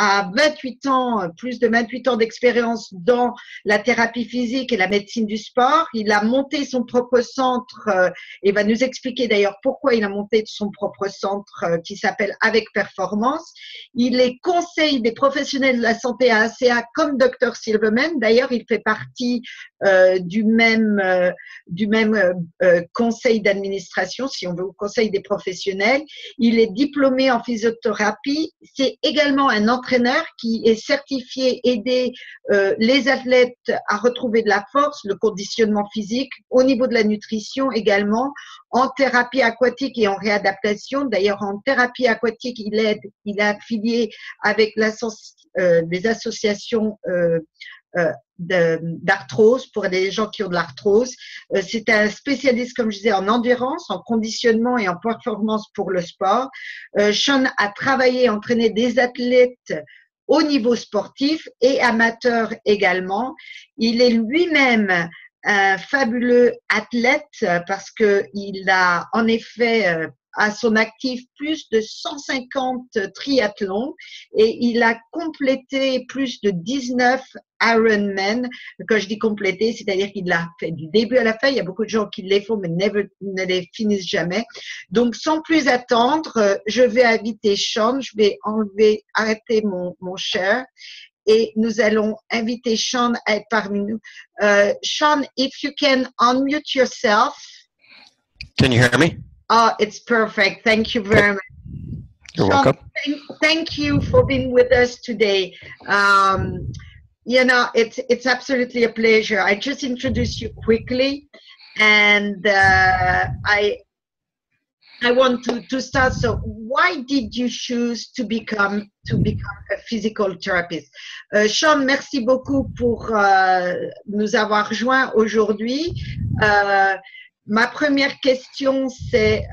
a 28 ans, plus de 28 ans d'expérience dans la thérapie physique et la médecine du sport. Il a monté son propre centre et va nous expliquer d'ailleurs pourquoi il a monté son propre centre qui s'appelle Avec Performance. Il est conseil des professionnels de la santé à ACA comme Dr Silverman. D'ailleurs, il fait partie du même conseil d'administration, si on veut, au conseil des professionnels. Il est diplômé en physiothérapie. C'est également un entraîneur qui est certifié aider les athlètes à retrouver de la force, le conditionnement physique, au niveau de la nutrition également, en thérapie aquatique et en réadaptation. D'ailleurs, en thérapie aquatique, il est affilié avec des associations d'arthrose pour les gens qui ont de l'arthrose. C'est un spécialiste, comme je disais, en endurance, en conditionnement et en performance pour le sport. Sean a travaillé et entraîné des athlètes au niveau sportif et amateur également. Il est lui-même un fabuleux athlète parce qu'il a en effet à son actif plus de 150 triathlons et il a complété plus de 19 Ironman. Quand je dis complété, c'est-à-dire qu'il l'a fait du début à la fin. Il y a beaucoup de gens qui les font mais ne les finissent jamais. Donc sans plus attendre, je vais inviter Sean, je vais arrêter mon share et nous allons inviter Sean à être parmi nous. Sean, if you can unmute yourself. Can you hear me? Oh, it's perfect. Thank you very much. You're Sean, welcome. thank you for being with us today. You know, it's absolutely a pleasure. I just introduced you quickly, and I want to start. So, why did you choose to become a physical therapist? Sean, merci beaucoup pour nous avoir rejoints aujourd'hui. Ma première question, c'est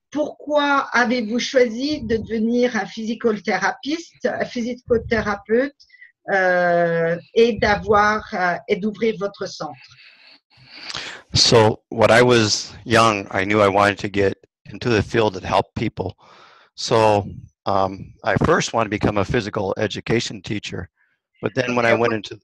pourquoi avez-vous choisi de devenir un physicothérapeute et d'ouvrir votre centre? So when I was young, I knew I wanted to get into the field that helped people. So I first wanted to become a physical education teacher, but then when I went into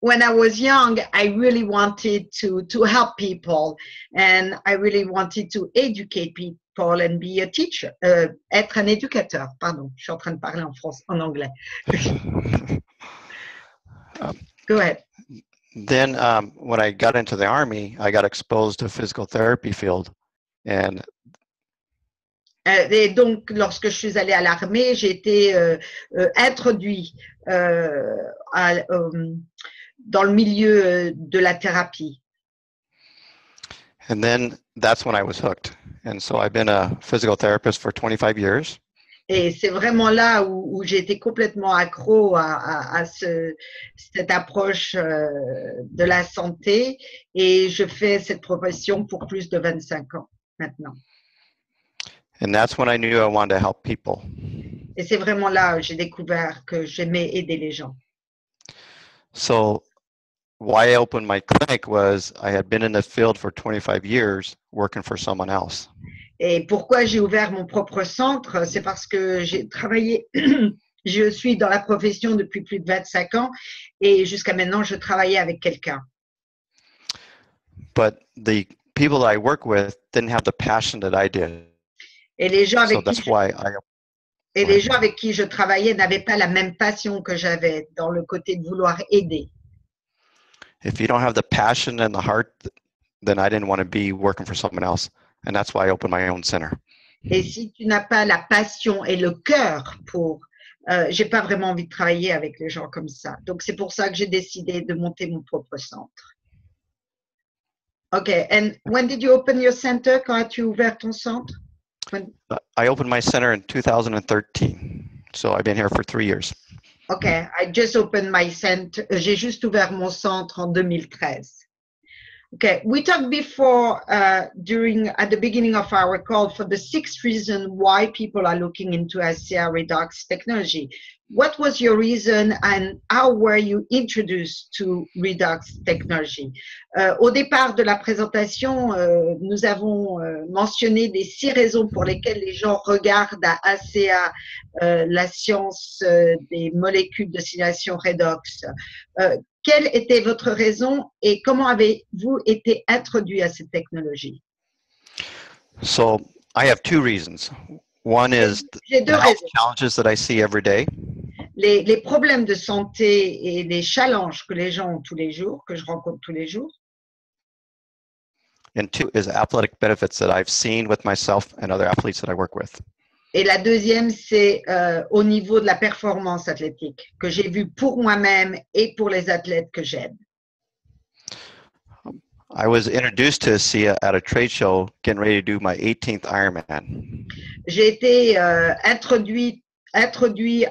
when I was young, I really wanted to help people, and I really wanted to educate people and be a teacher. Être un éducateur, pardon, je suis en train de parler en anglais. Go ahead. Then when I got into the Army, I got exposed to physical therapy field. Et donc, lorsque je suis allée à l'armée, j'ai été introduit dans le milieu de la thérapie. And then that's when I was hooked. And so I've been a physical therapist for 25 years. Et c'est vraiment là où j'ai été complètement accro à cette approche de la santé, et je fais cette profession pour plus de 25 ans maintenant. And that's when I knew I wanted to help people. Et c'est vraiment là où j'ai découvert que j'aimais aider les gens. So why I opened my clinic was I had been in the field for 25 years working for someone else. Et pourquoi j'ai ouvert mon propre centre, c'est parce que j'ai travaillé, je suis dans la profession depuis plus de 25 ans et jusqu'à maintenant, je travaillais avec quelqu'un. But the people I work with didn't have the passion that I did. Et les gens avec, les gens avec qui je travaillais n'avaient pas la même passion que j'avais dans le côté de vouloir aider. If you don't have the passion and the heart, then I didn't want to be working for someone else. And that's why I opened my own center. Et si tu n'as pas la passion et le cœur pour, j'ai pas vraiment envie de travailler avec les gens comme ça. Donc c'est pour ça que j'ai décidé de monter mon propre centre. Okay, and when did you open your center? Quand as-tu ouvert ton centre? I opened my center in 2013. So I've been here for 3 years. Okay, I just opened my center. J'ai juste ouvert mon centre en 2013. Okay, we talked before at the beginning of our call for the 6th reason why people are looking into SCR redox technology. what was your reason and how were you introduced to redox technology? Au départ de la présentation, nous avons mentionné les 6 raisons pour lesquelles les gens regardent à ACA la science des molécules de stimulation redox. Quelle était votre raison et comment avez-vous été introduit à cette technologie? So I have 2 reasons. One is J'ai the deux health raisons. challenges that I see every day. Les problèmes de santé et les challenges que les gens ont tous les jours, que je rencontre tous les jours. And 2 is athletic benefits that I've seen with myself and other athletes that I work with. Et la deuxième, c'est au niveau de la performance athlétique, que j'ai vu pour moi-même et pour les athlètes que j'aide. I was introduced to ASEA at a trade show getting ready to do my 18th Ironman. J'ai été introduit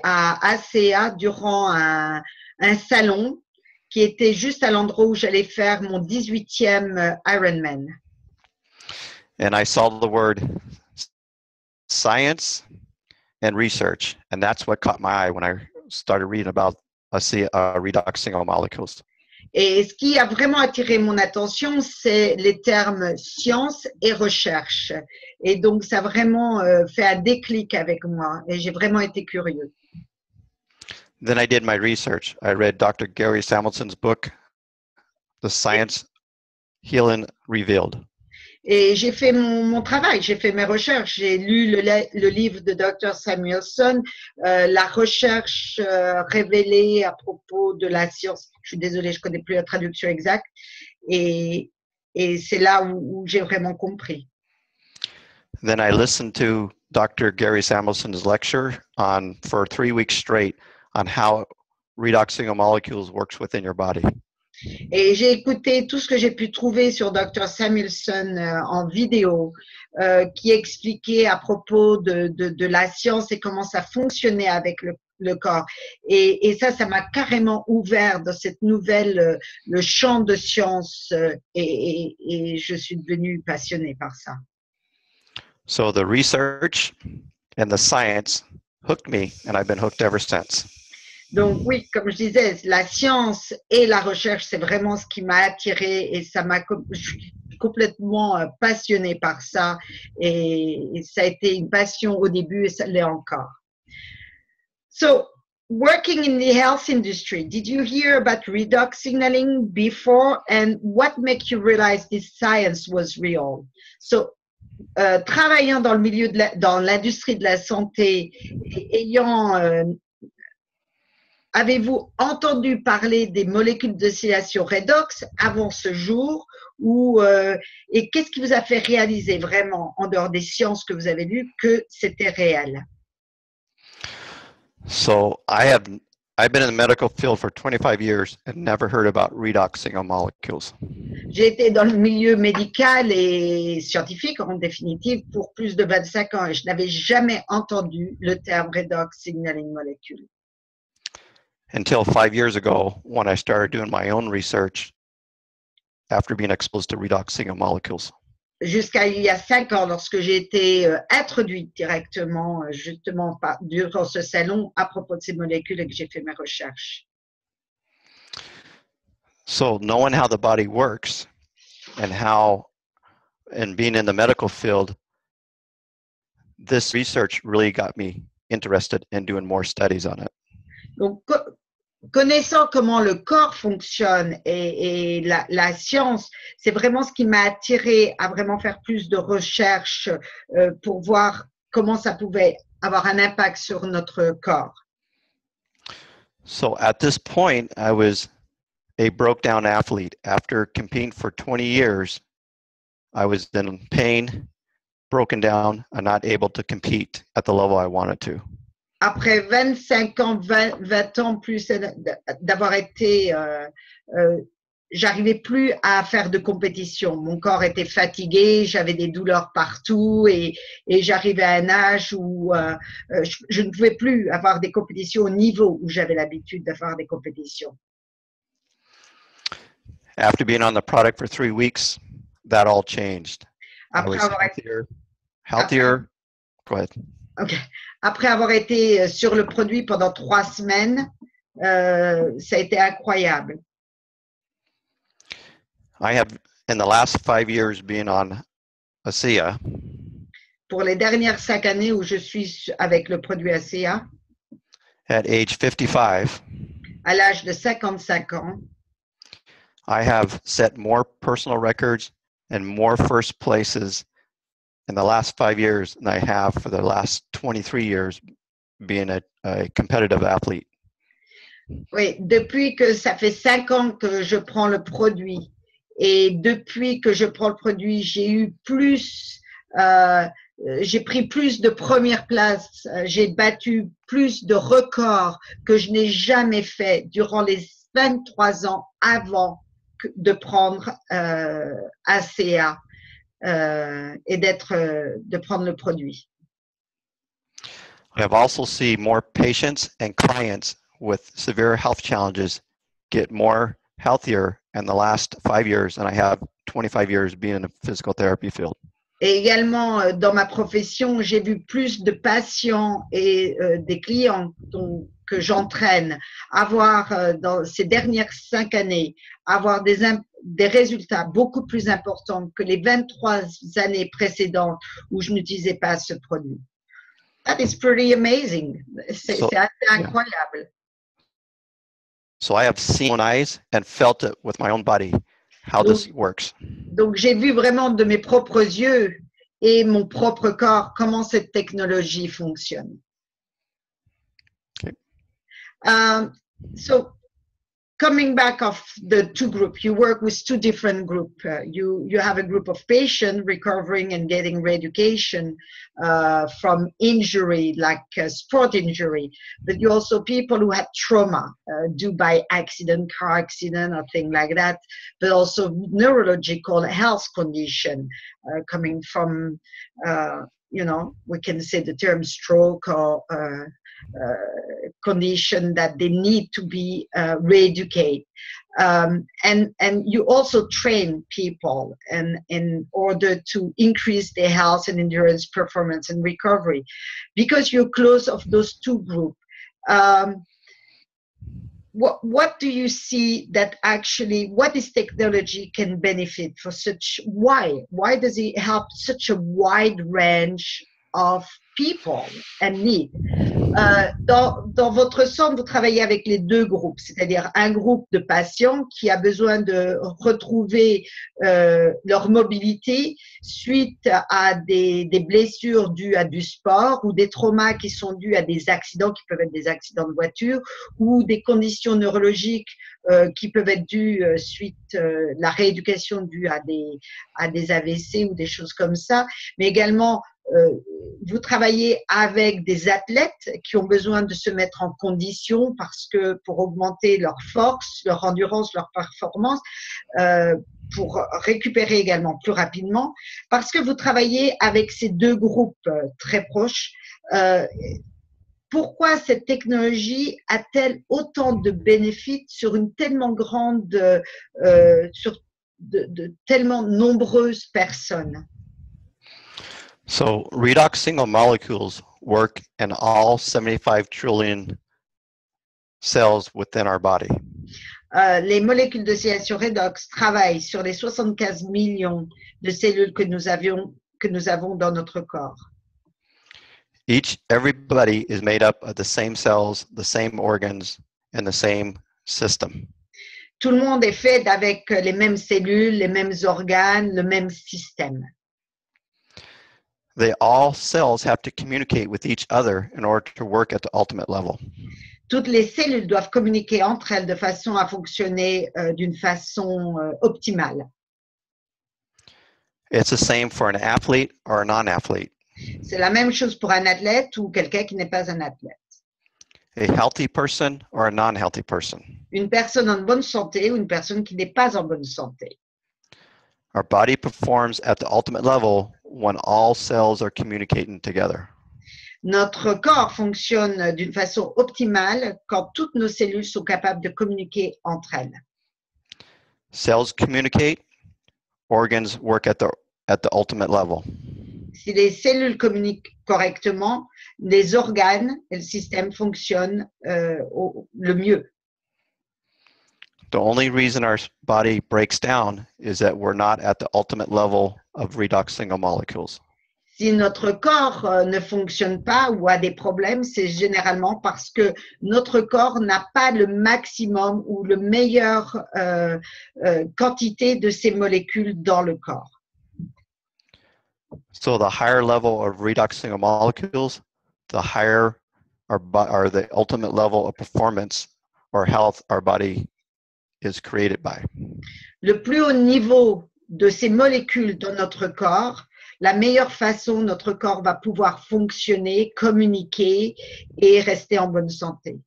à ACA durant un salon qui était juste à l'endroit où j'allais faire mon 18e Ironman. And I saw the word science and research, and that's what caught my eye when I started reading about ASEA redox single molecules. Et ce qui a vraiment attiré mon attention, c'est les termes science et recherche. Et donc, ça a vraiment fait un déclic avec moi et j'ai vraiment été curieux. Then I did my research. I read Dr. Gary Samuelson's book, The Science Healing Revealed. Et j'ai fait mon travail, j'ai fait mes recherches. J'ai lu le livre de Dr. Samuelson, la recherche révélée à propos de la science. Je suis désolée, je ne connais plus la traduction exacte. Et c'est là où j'ai vraiment compris. Then I listened to Dr. Gary Samuelson's lecture for 3 weeks straight on how redox single molecules works within your body. Et j'ai écouté tout ce que j'ai pu trouver sur Dr. Samuelson en vidéo qui expliquait à propos de la science et comment ça fonctionnait avec le corps. Et ça m'a carrément ouvert dans cette nouvelle, le champ de science et je suis devenue passionnée par ça. So the research and the science hooked me, and I've been hooked ever since. Donc oui, comme je disais, la science et la recherche, c'est vraiment ce qui m'a attirée et je suis complètement passionnée par ça et ça a été une passion au début et ça l'est encore. So, working in the health industry, did you hear about redox signaling before and what made you realize this science was real? So, travaillant dans le milieu dans l'industrie de la santé et ayant avez-vous entendu parler des molécules de distillation redox avant ce jour et qu'est-ce qui vous a fait réaliser vraiment, en dehors des sciences que vous avez lues, que c'était réel? So I've been in the medical field for 25 years and never heard about redox single molecules. J'ai été dans le milieu médical et scientifique, en définitive, pour plus de 25 ans et je n'avais jamais entendu le terme redox signaling molecule. Until 5 years ago, when I started doing my own research after being exposed to redox single molecules. Jusqu'à il y a 5 ans, lorsque j'ai été introduite directement, justement, durant ce salon, à propos de ces molécules et que j'ai fait mes recherches. So knowing how the body works and being in the medical field, this research really got me interested in doing more studies on it. Donc, connaissant comment le corps fonctionne et la science, c'est vraiment ce qui m'a attirée à vraiment faire plus de recherches pour voir comment ça pouvait avoir un impact sur notre corps. So at this point, I was a broke down athlete. After competing for 20 years, I was in pain, broken down, and not able to compete at the level I wanted to. Après 25 ans, 20 ans plus d'avoir été, j'arrivais plus à faire de compétition. Mon corps était fatigué, j'avais des douleurs partout et j'arrivais à un âge où je ne pouvais plus avoir des compétitions au niveau où j'avais l'habitude d'avoir des compétitions. After being on the product for 3 weeks, that all changed. I was healthier. Go ahead. Ok. Après avoir été sur le produit pendant 3 semaines, ça a été incroyable. I have, in the last 5 years, been on ASEA. Pour les dernières 5 années où je suis avec le produit ACA, At age 55, à l'âge de 55 ans, I have set more personal records and more first places in the last 5 years than I have for the last 23 years being a competitive athlete. oui, depuis que ça fait 5 ans que je prends le produit et depuis que je prends le produit, j'ai pris plus de premières places, j'ai battu plus de records que je n'ai jamais fait durant les 23 ans avant de prendre ACA et de prendre le produit. I have also seen more patients and clients with severe health challenges get more healthier in the last 5 years than I have 25 years being in the physical therapy field. Et également, dans ma profession, j'ai vu plus de patients et des clients que j'entraîne avoir, dans ces dernières 5 années, avoir des résultats beaucoup plus importants que les 23 années précédentes où je n'utilisais pas ce produit. That is pretty amazing. C'est assez incroyable. So I have seen my own eyes and felt it with my own body how this works. Donc, j'ai vu vraiment de mes propres yeux et mon propre corps comment cette technologie fonctionne. Okay. So, coming back of the two groups, you work with two different groups. You have a group of patients recovering and getting reeducation from injury, like sport injury, but you also people who had trauma due by accident, car accident, or thing like that, but also neurological health condition coming from, we can say the term stroke or condition that they need to be re-educated. And you also train people in order to increase their health and endurance, performance and recovery. Because you're close of those two groups, what do you see that actually, what this technology can benefit for such, why does it help such a wide range of people and need? Dans votre centre, vous travaillez avec les deux groupes, c'est-à-dire un groupe de patients qui a besoin de retrouver leur mobilité suite à des blessures dues à du sport ou des traumas qui sont dus à des accidents qui peuvent être des accidents de voiture ou des conditions neurologiques qui peuvent être dues suite la rééducation due à des AVC ou des choses comme ça, mais également vous travaillez avec des athlètes qui ont besoin de se mettre en condition parce que pour augmenter leur force, leur endurance, leur performance, pour récupérer également plus rapidement, parce que vous travaillez avec ces deux groupes très proches. Pourquoi cette technologie a-t-elle autant de bénéfices sur une tellement grande, sur de tellement nombreuses personnes? So redox single molecules work in all 75 trillion cells within our body. Les molécules de d'oscillation redox travaillent sur les 75 millions de cellules que nous avons dans notre corps. Everybody is made up of the same cells, the same organs, and the same system. Tout le monde est fait avec les mêmes cellules, les mêmes organes, le même système. All cells have to communicate with each other in order to work at the ultimate level. Toutes les cellules doivent communiquer entre elles de façon à fonctionner d'une façon optimale. It's the same for an athlete or a non-athlete. C'est la même chose pour un athlète ou quelqu'un qui n'est pas un athlète. A healthy person or a non-healthy person. Une personne en bonne santé ou une personne qui n'est pas en bonne santé. Our body performs at the ultimate level when all cells are communicating together. Notre corps fonctionne d'une façon optimale quand toutes nos cellules sont capables de communiquer entre elles. Cells communicate, organs work at the ultimate level. Si les cellules communiquent correctement, les organes et le système fonctionnent le mieux. The only reason our body breaks down is that we're not at the ultimate level of redox single molecules. Si notre corps ne fonctionne pas ou a des problèmes, c'est généralement parce que notre corps n'a pas le maximum ou le meilleur quantité de ces molécules dans le corps. So the higher level of redox single molecules, the higher or the ultimate level of performance or health our body is created by. Le plus haut niveau de ces molécules dans notre corps, la meilleure façon notre corps va pouvoir fonctionner, communiquer et rester en bonne santé.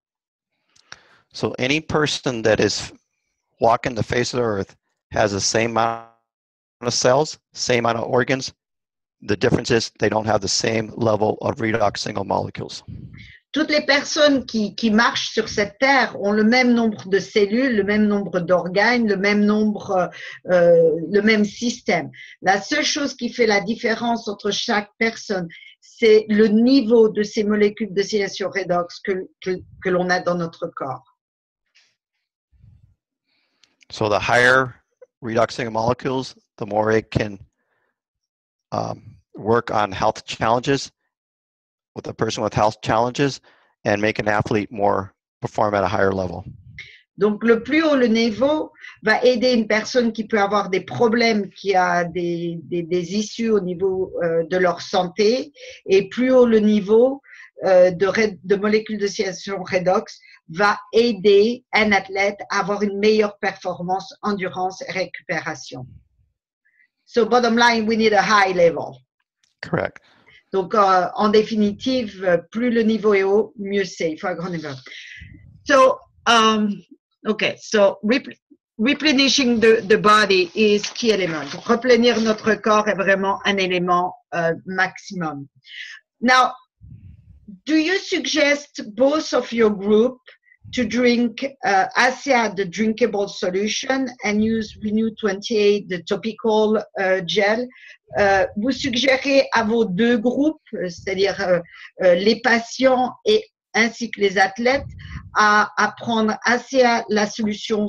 So any person that is walking the face of the earth has the same amount of cells, same amount of organs. The difference is they don't have the same level of redox single molecules. Toutes les personnes qui marchent sur cette terre ont le même nombre de cellules, le même nombre d'organes, le même nombre, le même système. La seule chose qui fait la différence entre chaque personne, c'est le niveau de ces molécules d'oscillation redox que l'on a dans notre corps. So the higher redox single molecules, the more it can work on health challenges with a person with health challenges and make an athlete perform at a higher level. Donc, le plus haut le niveau va aider une personne qui peut avoir des problèmes, qui a des issues au niveau de leur santé, et plus haut le niveau de molécules d'oscillation redox va aider un athlète à avoir une meilleure performance, endurance et récupération. So, bottom line, we need a high level. Correct. Donc, en définitive, plus le niveau est haut, mieux c'est. Il faut un grand niveau. So, okay, so replenishing the body is key element. Replenir notre corps est vraiment un élément maximum. Now, do you suggest both of your group to drink ASEA, the drinkable solution, and use Renew 28, the topical gel? Vous suggérez à vos deux groupes, c'est-à-dire les patients ainsi que les athlètes, à prendre ASEA, la solution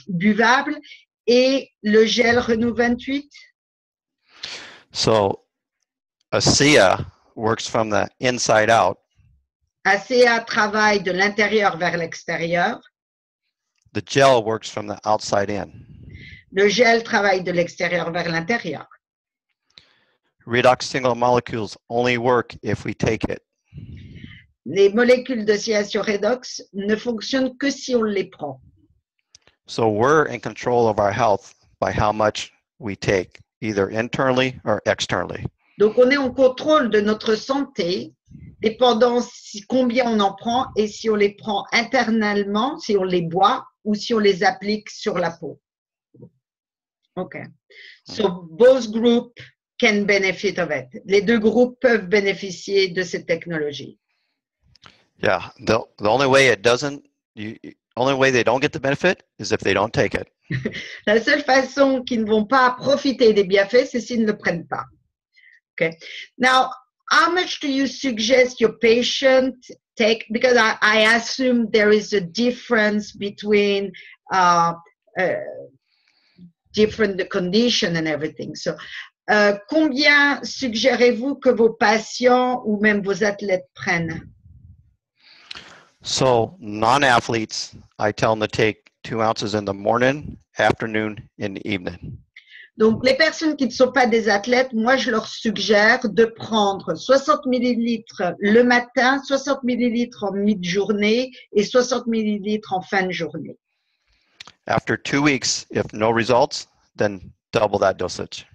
buvable, et le gel Renew 28? So ASEA works from the inside out. ASEA travaille de l'intérieur vers l'extérieur. The gel works from the outside in. Le gel travaille de l'extérieur vers l'intérieur. Redox single molecules only work if we take it. Les molécules d'oscillation redox ne fonctionnent que si on les prend. So we're in control of our health by how much we take, either internally or externally. Donc, on est en contrôle de notre santé, dépendant combien on en prend et si on les prend internalement, si on les boit ou si on les applique sur la peau. OK. So, both groups can benefit of it. Les deux groupes peuvent bénéficier de cette technologie. Yeah, the only way only way they don't get the benefit is if they don't take it. La seule façon qu'ils ne vont pas profiter des bienfaits, c'est s'ils ne le prennent pas. Okay. Now, how much do you suggest your patient take? Because I assume there is a difference between different condition and everything. So, combien suggérez-vous que vos patients ou même vos athlètes prennent? So non-athletes, I tell them to take 2 ounces in the morning, afternoon, and evening. Donc, les personnes qui ne sont pas des athlètes, moi, je leur suggère de prendre 60 millilitres le matin, 60 millilitres en mi-journée et 60 millilitres en fin de journée. After 2 weeks, if no results, then double that dosage.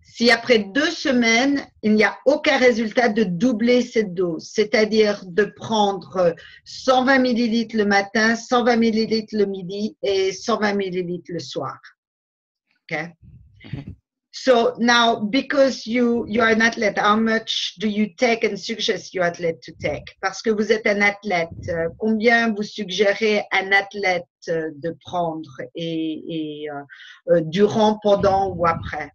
Si après 2 semaines, il n'y a aucun résultat, de doubler cette dose, c'est-à-dire de prendre 120 millilitres le matin, 120 millilitres le midi et 120 millilitres le soir. Okay? So now, because you are an athlete, how much do you take and suggest your athlete to take? Parce que vous êtes un athlète, combien vous suggérez un athlète de prendre et durant, pendant ou après?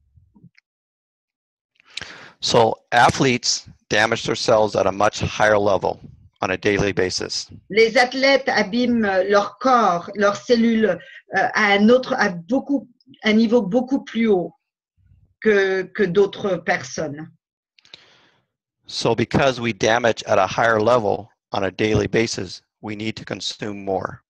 So athletes damage their cells at a much higher level on a daily basis. Les athlètes abîment leur corps, leurs cellules à un niveau beaucoup plus haut que d'autres personnes. So because we damage at a higher level on a daily basis, we need to consume more.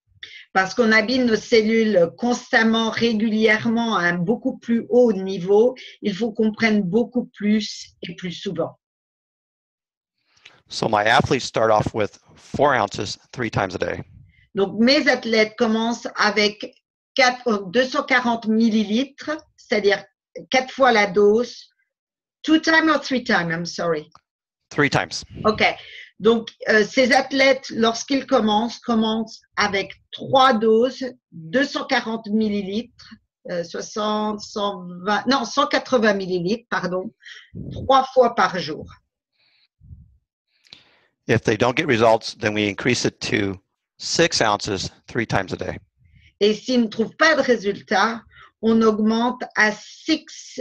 Parce qu'on abîme nos cellules constamment, régulièrement, à un beaucoup plus haut niveau, il faut qu'on prenne beaucoup plus et plus souvent. So my athletes start off with 4 ounces 3 times a day. Donc, mes athlètes commencent avec 240 millilitres, c'est-à-dire 4 fois la dose. 2 times or 3 times, I'm sorry. 3 times. OK. Donc, ces athlètes, lorsqu'ils commencent avec 3 doses, 240 millilitres, 180 millilitres, pardon, 3 fois par jour. If they don't get results, then we increase it to 6 ounces 3 times a day. Et s'ils ne trouvent pas de résultat, on augmente à 6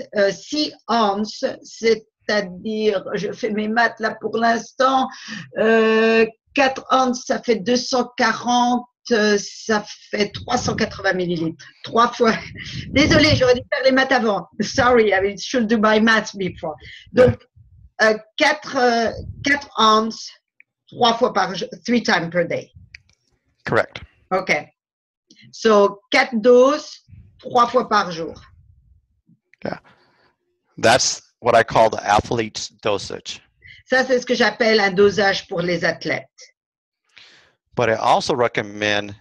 ounces, c'est-à-dire, je fais mes maths là pour l'instant, 4 ounces, ça fait 240, ça fait 380 millilitres. 3 fois. Désolée, j'aurais dû faire les maths avant. Sorry, I should do my maths before. Donc, 4 ounces, 3 fois par jour, 3 times per day. Correct. OK. So, 4 doses, 3 fois par jour. Yeah. That's what I call the athlete's dosage. Ça, c'est ce que j'appelle un dosage pour les athlètes. But I also recommend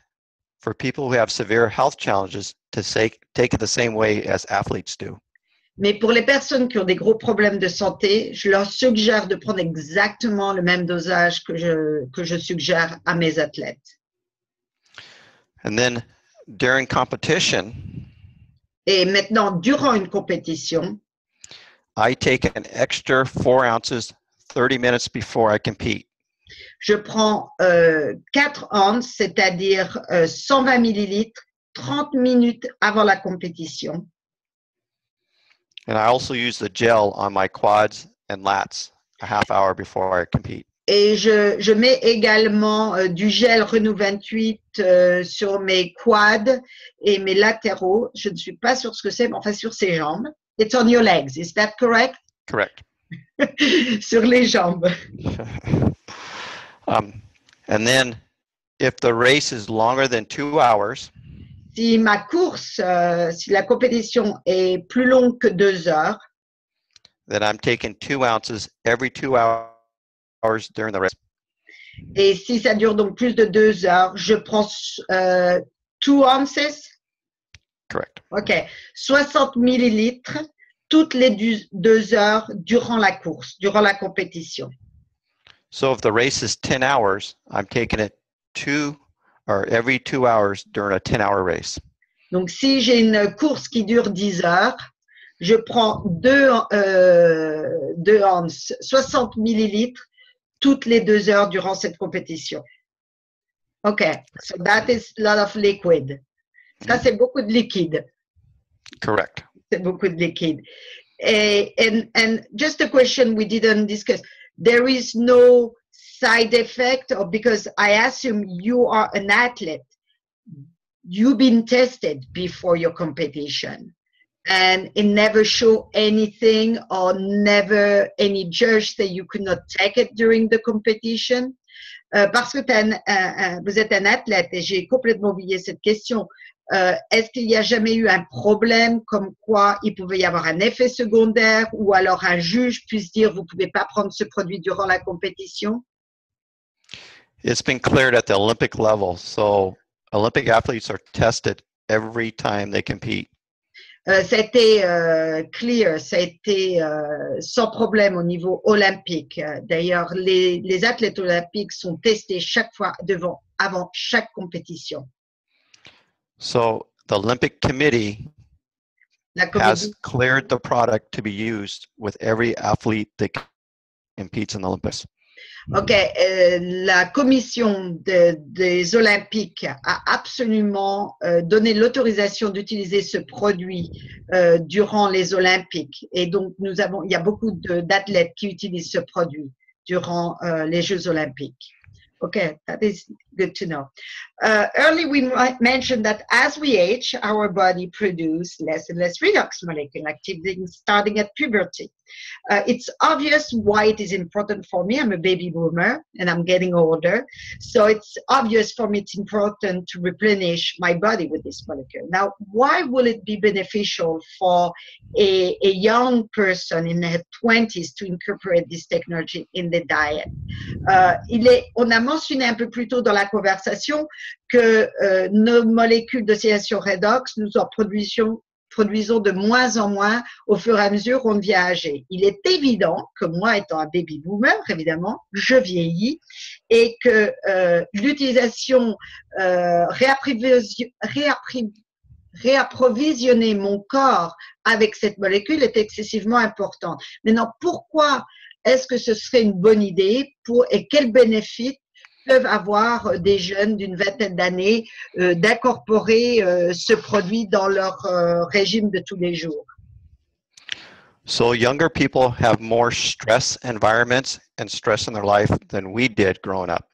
for people who have severe health challenges to take it the same way as athletes do. Mais pour les personnes qui ont des gros problèmes de santé, je leur suggère de prendre exactement le même dosage que je suggère à mes athlètes. And then during competition, Et maintenant, durant une compétition, I take an extra 4 ounces 30 minutes before I compete. Je prends 4 ounces, c'est-à-dire 120 millilitres, 30 minutes avant la compétition. And I also use the gel on my quads and lats a half hour before I compete. Et je mets également du gel Renew 28 sur mes quads et mes latéraux. Je ne suis pas sûre ce que c'est, mais enfin sur ses jambes. It's on your legs, is that correct? Correct. Sur les jambes. And then if the race is longer than 2 hours, Si ma course, si la compétition est plus longue que 2 heures, then I'm taking 2 ounces every 2 hours during the race. et si ça dure donc plus de 2 heures, je prends 2 ounces, Correct. OK, 60 millilitres toutes les 2 heures durant la course, durant la compétition. So if the race is 10 hours, I'm taking it every 2 hours during a 10-hour race. Donc, si j'ai une course qui dure 10 heures, je prends 2 ounces, 60 millilitres toutes les 2 heures durant cette compétition. OK, so that is a lot of liquid. Ça, c'est beaucoup de liquide. Correct. C'est beaucoup de liquide. And just a question we didn't discuss. There is no side effect, or because I assume you are an athlete, you've been tested before your competition, and it never showed anything or never any judge that you could not take it during the competition. Parce que vous êtes un athlète, et j'ai complètement oublié cette question. Est-ce qu'il n'y a jamais eu un problème comme quoi il pouvait y avoir un effet secondaire ou alors un juge puisse dire vous ne pouvez pas prendre ce produit durant la compétition? It's been cleared at the Olympic level. So Olympic athletes are tested every time they compete. Ça a été clear, ça a été sans problème au niveau olympique. D'ailleurs, les athlètes olympiques sont testés chaque fois avant chaque compétition. So the Olympic Committee has cleared the product to be used with every athlete that competes in the Olympics. Ok, la commission des Olympiques a absolument donné l'autorisation d'utiliser ce produit durant les Olympiques. Et donc, il y a beaucoup d'athlètes qui utilisent ce produit durant les Jeux Olympiques. Okay, that is good to know. Early we mentioned that as we age, our body produces less and less redox molecule activity starting at puberty. It's obvious why it is important for me. I'm a baby boomer and I'm getting older. So it's obvious for me it's important to replenish my body with this molecule. Now, why will it be beneficial for a young person in their 20s to incorporate this technology in the diet? On a mentionné un peu plus tôt dans la conversation que nos molécules d'oscillation redox, nous en produisons de moins en moins au fur et à mesure qu'on devient âgé. Il est évident que moi, étant un baby boomer, évidemment, je vieillis et que l'utilisation, réapprovisionner mon corps avec cette molécule est excessivement importante. Maintenant, pourquoi est-ce que ce serait une bonne idée et quels bénéfices peuvent avoir des jeunes d'une vingtaine d'années d'incorporer ce produit dans leur régime de tous les jours? So younger people have more stress environments and stress in their life than we did growing up.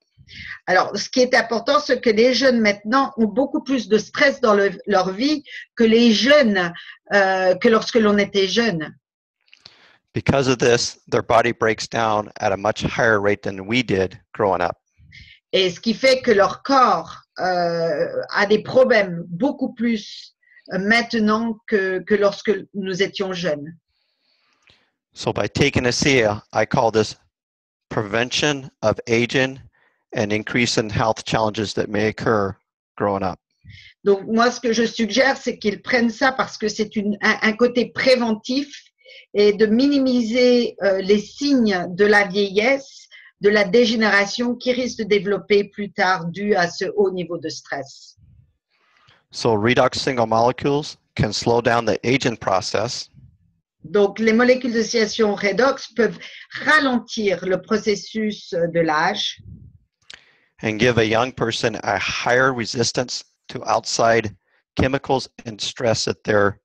Alors, ce qui est important, c'est que les jeunes maintenant ont beaucoup plus de stress dans leur vie que les jeunes, que lorsque l'on était jeune. Because of this, their body breaks down at a much higher rate than we did growing up. Et ce qui fait que leur corps a des problèmes beaucoup plus maintenant que lorsque nous étions jeunes. So by taking ASEA, I call this prevention of aging and increase in health challenges that may occur growing up. Donc moi, ce que je suggère, c'est qu'ils prennent ça parce que c'est un côté préventif et de minimiser les signes de la vieillesse, de la dégénération qui risque de développer plus tard dû à ce haut niveau de stress. So redox single molecules can slow down the aging process. Donc les molécules d'oscillation redox peuvent ralentir le processus de l'âge and give a young person a higher resistance to outside chemicals and stress that they're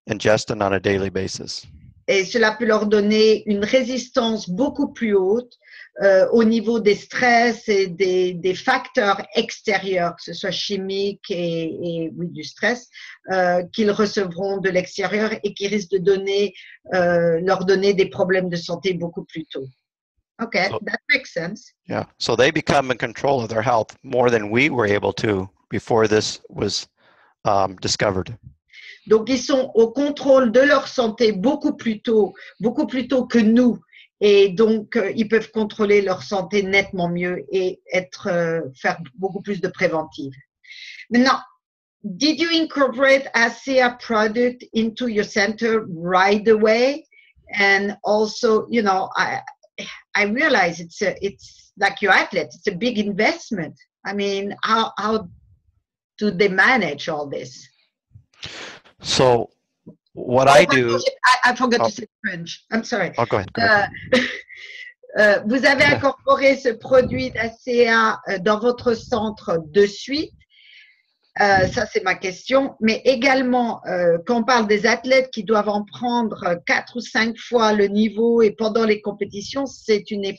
ingesting on a daily basis. Et cela peut leur donner une résistance beaucoup plus haute au niveau des stress et des facteurs extérieurs, que ce soit chimiques et oui, du stress, qu'ils recevront de l'extérieur et qui risquent de leur donner des problèmes de santé beaucoup plus tôt. Okay, so, that makes sense. Yeah, so they become in control of their health more than we were able to before this was discovered. Donc, ils sont au contrôle de leur santé beaucoup plus tôt que nous. Et donc, ils peuvent contrôler leur santé nettement mieux et faire beaucoup plus de préventive. Maintenant, did you incorporate ASEA product into your center right away? And also, you know, I realize it's like your athlete, it's a big investment. I mean, how do they manage all this? So what I do... I forgot to say French. I'm sorry. Oh, go ahead. Vous avez incorporé ce produit d'ASEA dans votre centre de suite. Ça, c'est ma question. Mais également, quand on parle des athlètes qui doivent en prendre 4 ou 5 fois le niveau et pendant les compétitions, c'est une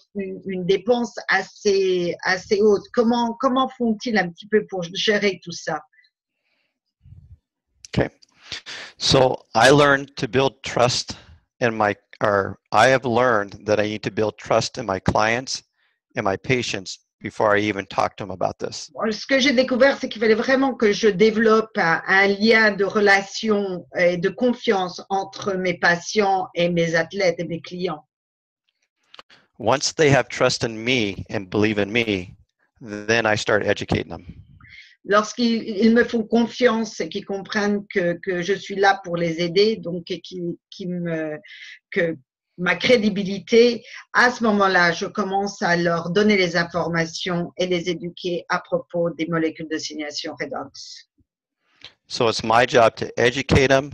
dépense assez haute. Comment font-ils un petit peu pour gérer tout ça? Okay. So I learned to build trust I have learned that I need to build trust in my clients and my patients before I even talk to them about this. Ce que j'ai découvert, c'est qu'il fallait vraiment que je développe un lien de relation et de confiance entre mes patients et mes athlètes et mes clients. Once they have trust in me and believe in me, then I start educating them. Lorsqu'ils me font confiance et qu'ils comprennent que je suis là pour les aider, donc que ma crédibilité, à ce moment-là, je commence à leur donner les informations et les éduquer à propos des molécules d'oscillation redox. So it's my job to educate them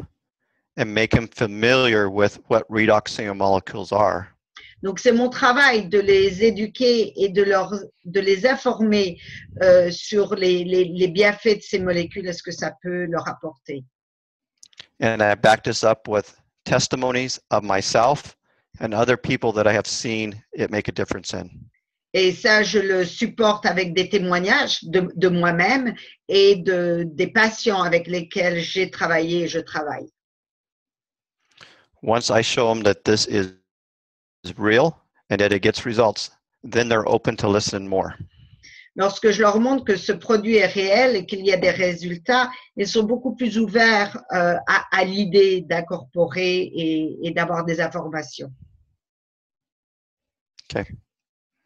and make them familiar with what redox single molecules are. Donc, c'est mon travail de les éduquer et de les informer sur les bienfaits de ces molécules et ce que ça peut leur apporter. And I back this up with testimonies of myself and other people that I have seen it make a difference in. Et ça, je le supporte avec des témoignages de moi-même et des patients avec lesquels j'ai travaillé et je travaille. Once I show them that this is real and that it gets results, then they're open to listen more. Lorsque je leur montre que ce produit est réel et qu'il y a des résultats, ils sont beaucoup plus ouverts à l'idée d'incorporer et d'avoir des informations. Okay.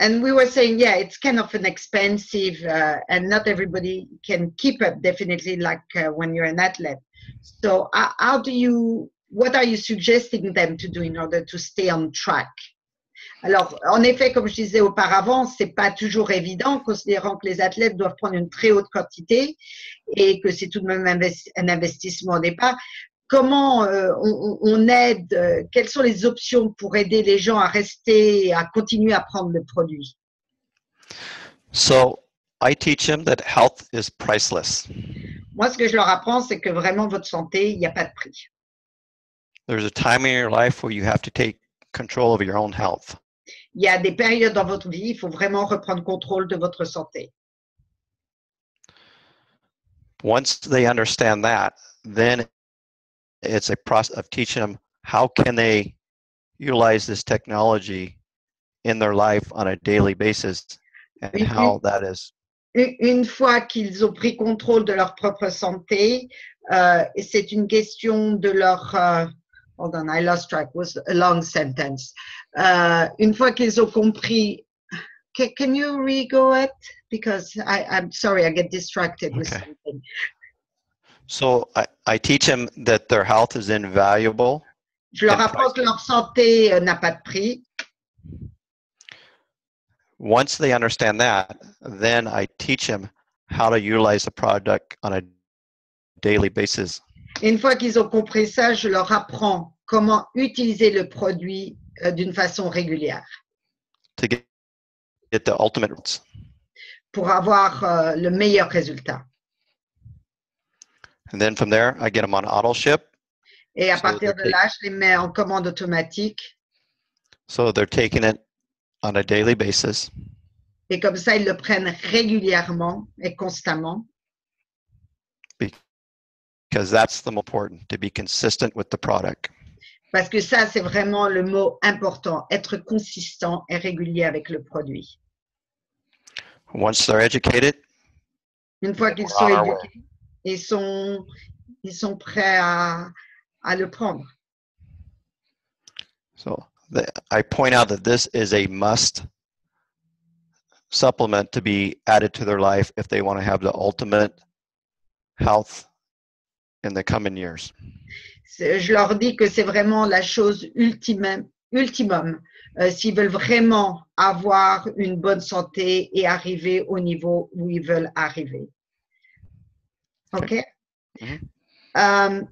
And we were saying, yeah, it's kind of an expensive and not everybody can keep up definitely like when you're an athlete. So what are you suggesting them to do in order to stay on track? Alors, en effet, comme je disais auparavant, c'est pas toujours évident, considérant que les athlètes doivent prendre une très haute quantité et que c'est tout de même un investissement au départ. Comment on aide, quelles sont les options pour aider les gens à rester, à continuer à prendre le produit? So I teach them that health is priceless. Moi, ce que je leur apprends, c'est que vraiment, votre santé, il n'y a pas de prix. There's a time in your life where you have to take control of your own health. Il y a des périodes dans votre vie, il faut vraiment reprendre contrôle de votre santé. Once they understand that, then it's a process of teaching them how can they utilize this technology in their life on a daily basis and how that is. Une fois qu'ils ont pris contrôle de leur propre santé, c'est une question de leur... hold on, I lost track. It was a long sentence. Une fois qu'ils ont compris... Can you re-go it? Because I'm sorry, I get distracted with something. So I teach them that their health is invaluable. Je leur apprends que leur santé n'a pas de prix. Once they understand that, then I teach them how to utilize the product on a daily basis. Une fois qu'ils ont compris ça, je leur apprends comment utiliser le produit d'une façon régulière. To get the ultimate results. Pour avoir le meilleur résultat. And then from there, I get them on auto ship. Et à partir de là, je les mets en commande automatique. So they're taking it on a daily basis. Et comme ça, ils le prennent régulièrement et constamment. Because that's the most important, to be consistent with the product. Parce que ça, c'est vraiment le mot important, être consistant et régulier avec le produit. Once they're educated, une fois qu'ils sont éduqués, ils sont prêts à le prendre. So I point out that this is a must supplement to be added to their life if they want to have the ultimate health in the coming years. Je leur dis que c'est vraiment la chose ultimum s'ils veulent vraiment avoir une bonne santé et arriver au niveau où ils veulent arriver. OK? Mm-hmm.